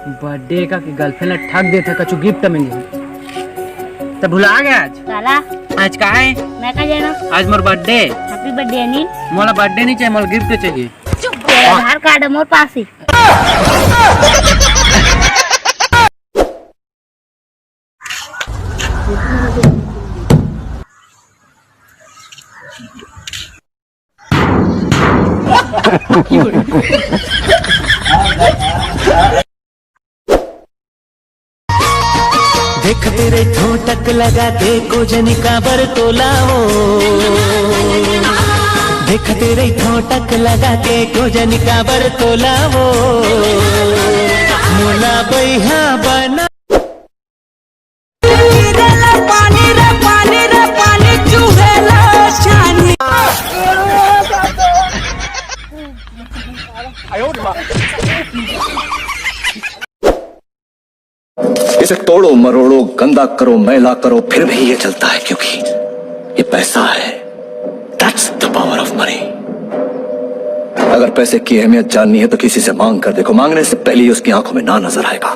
Birthday का कि girlfriend ने ठग दे थे कछु गिफ्ट मिली तो भुला गया आज साला आज का है मैं का जाना आज मोर बर्थडे हैप्पी बर्थडे अनिल। मोला बर्थडे नहीं चाहिए, मोला गिफ्ट चाहिए। तेरा आधार कार्ड है मोर पास ही। देख तेरे ठोटक लगा के कोजनी का बरतोला हो, देख तेरे ठोटक लगा के कोजनी का बरतोला हो, मोला बैहा बना इसे तोड़ो मरोड़ो गंदा करो मैला करो फिर भी ये चलता है, क्योंकि ये पैसा है। That's the power of money। अगर पैसे की अहमियत जाननी है तो किसी से मांग कर देखो, मांगने से पहले ही उसकी आंखों में ना नजर आएगा।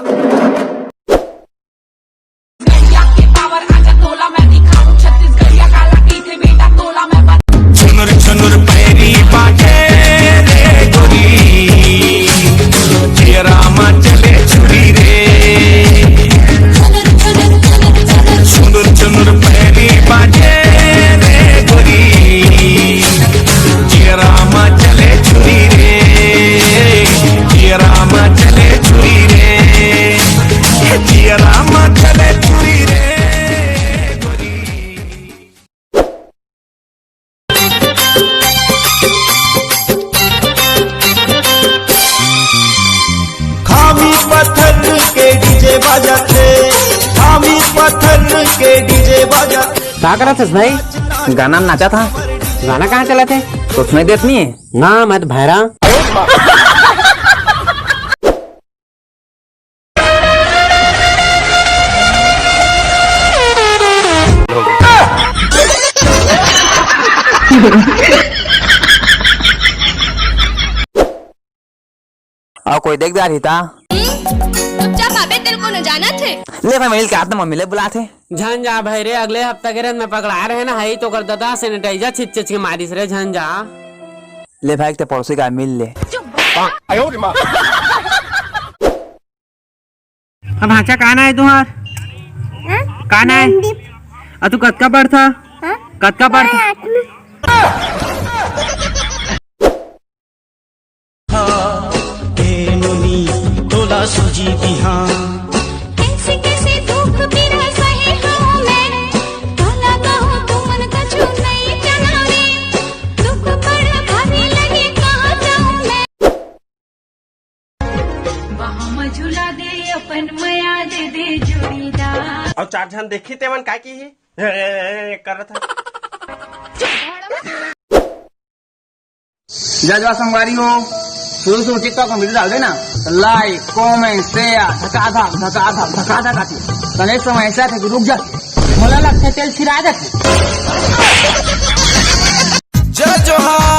क्या करा थे भाई? गाना में नाचा था। गाना कहाँ चला थे? तो उसमें देख नहीं है ना मत भैरा। और कोई देख जा रही था तेरे को न जाना थे ले भाई मिल के आते मम्मी ले बुला थे झंझा भाई रे अगले हफ्ता के रेत में पकड़ा रहे ना है तो कर दादा सैनिटाइजर छिच छिच के मारिस रे झंझा। ले भाई ते पड़ोसी का मिल ले। अब भाचा काना है तुम्हार? काना है? तू कद का पढ़ था? कद का पढ़ था? तोला सूजी बिहान कैसे कैसे दुख बिना सहे हूँ मैं काला कहूँ तू मन कछु नहीं जनावे दुख बड़ा भारी लगे कहाँ जाऊँ मैं वहाँ मझुला दे अपन मया दे दे जोड़ीदार। और चार जन देखी तेवन का की कर रहा था जजवा संगवारी हो शुरू शुरू टिकटॉक में वीडियो डाल देना तो लाइक कमेंट शेयर धका काटी तो एक समय ऐसा था कि रुक जाती मोला लगता तेल फिरा जाती। जय जोहार।